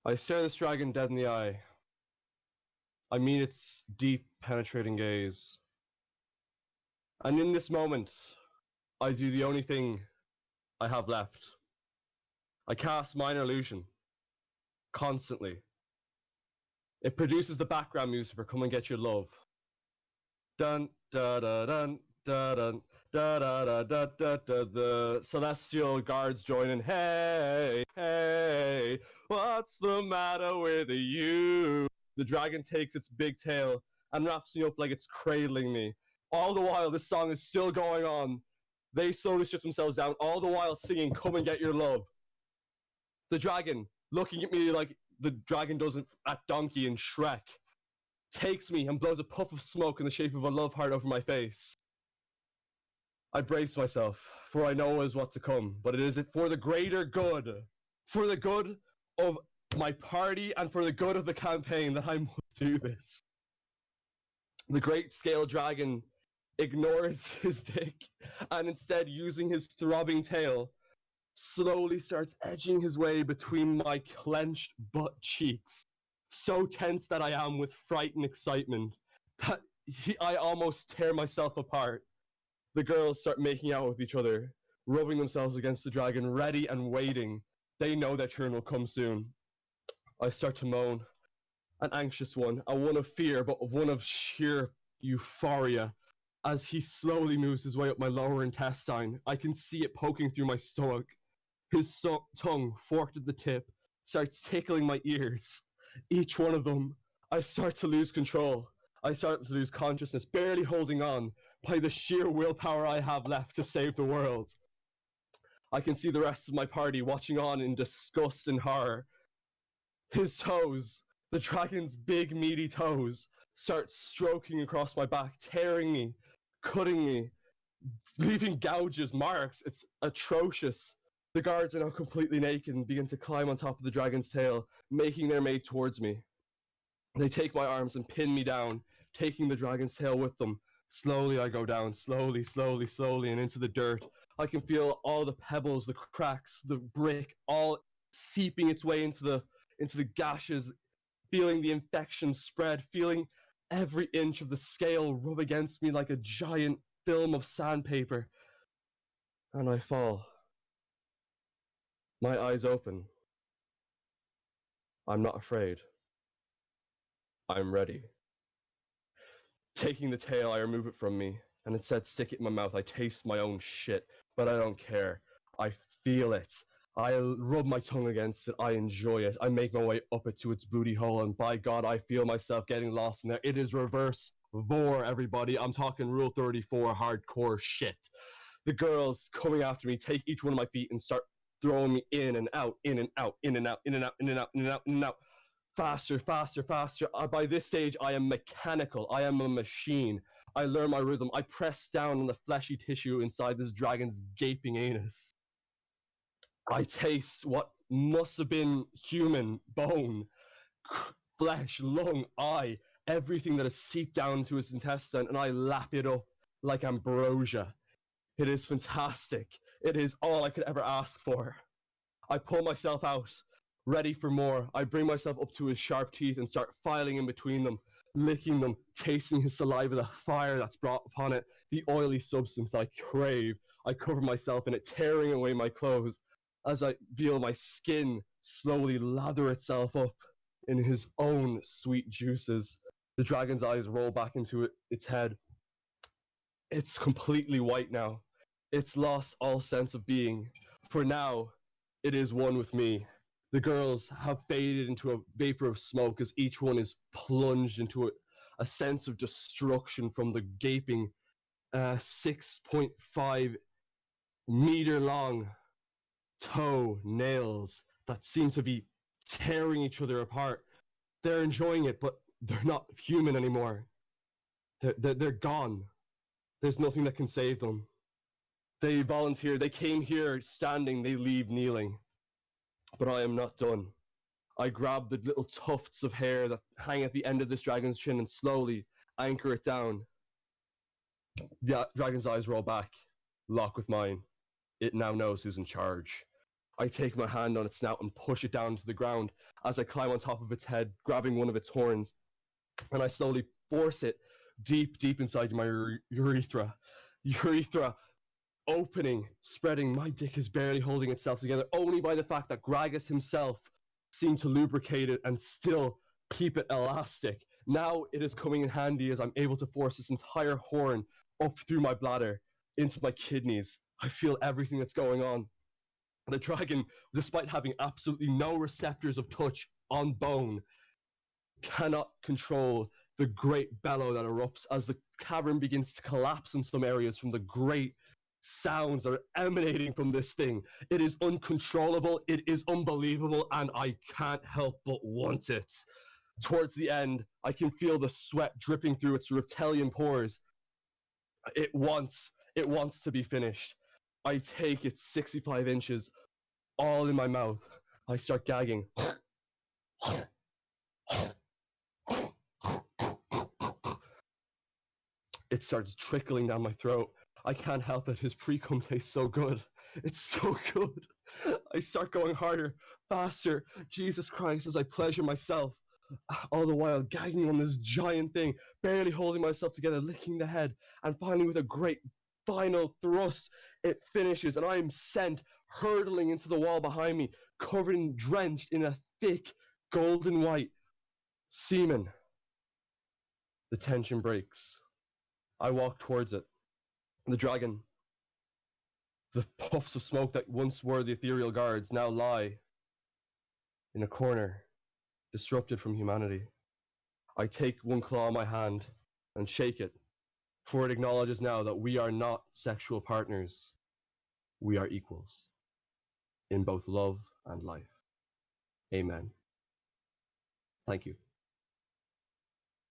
I stare this dragon dead in the eye. I meet its deep, penetrating gaze. And in this moment, I do the only thing I have left. I cast Minor Illusion. Constantly. It produces the background music for Come and Get Your Love. Dun, da, da, dun, da, dun, da, da, da, da, da, da. The celestial guards join in. Hey, hey, what's the matter with you? The dragon takes its big tail and wraps me up like it's cradling me. All the while, this song is still going on. They slowly strip themselves down, all the while singing Come and Get Your Love. The dragon, looking at me like the dragon does at Donkey in Shrek, takes me and blows a puff of smoke in the shape of a love heart over my face. I brace myself, for I know is what to come, but it is for the greater good, for the good of my party and for the good of the campaign that I must do this. The great scale dragon ignores his dick and instead, using his throbbing tail, slowly starts edging his way between my clenched butt cheeks, so tense that I am with fright and excitement that I almost tear myself apart. The girls start making out with each other, rubbing themselves against the dragon, ready and waiting. They know their turn will come soon. I start to moan, an anxious one, a one of fear, but one of sheer euphoria. As he slowly moves his way up my lower intestine, I can see it poking through my stomach. His tongue, forked at the tip, starts tickling my ears. Each one of them, I start to lose control. I start to lose consciousness, barely holding on by the sheer willpower I have left to save the world. I can see the rest of my party watching on in disgust and horror. His toes, the dragon's big meaty toes, start stroking across my back, tearing me, cutting me, leaving gouges, marks. It's atrocious. The guards are now completely naked and begin to climb on top of the dragon's tail, making their way towards me. They take my arms and pin me down, taking the dragon's tail with them. Slowly I go down, slowly, slowly, slowly, and into the dirt. I can feel all the pebbles, the cracks, the brick, all seeping its way into the gashes, feeling the infection spread, feeling every inch of the scale rub against me like a giant film of sandpaper. And I fall. My eyes open. I'm not afraid. I'm ready. Taking the tail, I remove it from me, and instead stick it in my mouth. I taste my own shit, but I don't care. I feel it. I rub my tongue against it. I enjoy it. I make my way up it to its booty hole, and by God, I feel myself getting lost in there. It is reverse vor, everybody. I'm talking Rule 34 hardcore shit. The girls coming after me take each one of my feet and start throwing me in and out, in and out, in and out, in and out, in and out, in and out, in and out. Faster, faster, faster. By this stage, I am mechanical. I am a machine. I learn my rhythm. I press down on the fleshy tissue inside this dragon's gaping anus. I taste what must have been human bone, flesh, lung, eye, everything that has seeped down into his intestine, and I lap it up like ambrosia. It is fantastic. It is all I could ever ask for. I pull myself out, ready for more. I bring myself up to his sharp teeth and start filing in between them, licking them, tasting his saliva, the fire that's brought upon it, the oily substance I crave. I cover myself in it, tearing away my clothes as I feel my skin slowly lather itself up in his own sweet juices. The dragon's eyes roll back into its head. It's completely white now. It's lost all sense of being. For now, it is one with me. The girls have faded into a vapor of smoke as each one is plunged into a sense of destruction from the gaping 6.5 meter long toe nails that seem to be tearing each other apart. They're enjoying it, but they're not human anymore. They're gone. There's nothing that can save them. They volunteer. They came here standing. They leave kneeling. But I am not done. I grab the little tufts of hair that hang at the end of this dragon's chin and slowly anchor it down. The dragon's eyes roll back, lock with mine. It now knows who's in charge. I take my hand on its snout and push it down to the ground as I climb on top of its head, grabbing one of its horns, and I slowly force it deep, deep inside my urethra. Urethra opening, spreading. My dick is barely holding itself together, only by the fact that Gragas himself seemed to lubricate it and still keep it elastic. Now it is coming in handy as I'm able to force this entire horn up through my bladder into my kidneys. I feel everything that's going on. The dragon, despite having absolutely no receptors of touch on bone, cannot control the great bellow that erupts as the cavern begins to collapse in some areas from the great sounds that are emanating from this thing. It is uncontrollable, it is unbelievable, and I can't help but want it. Towards the end, I can feel the sweat dripping through its reptilian pores. It wants to be finished. I take its 65 inches all in my mouth. I start gagging. It starts trickling down my throat. I can't help it. His pre-cum tastes so good. It's so good. I start going harder, faster. Jesus Christ, as I pleasure myself. All the while gagging on this giant thing, barely holding myself together, licking the head, and finally with a great final thrust, it finishes, and I am sent hurtling into the wall behind me, covered and drenched in a thick, golden white semen. The tension breaks. I walk towards it. The dragon, the puffs of smoke that once were the ethereal guards, now lie in a corner, disrupted from humanity. I take one claw in my hand and shake it, for it acknowledges now that we are not sexual partners. We are equals in both love and life. Amen. Thank you.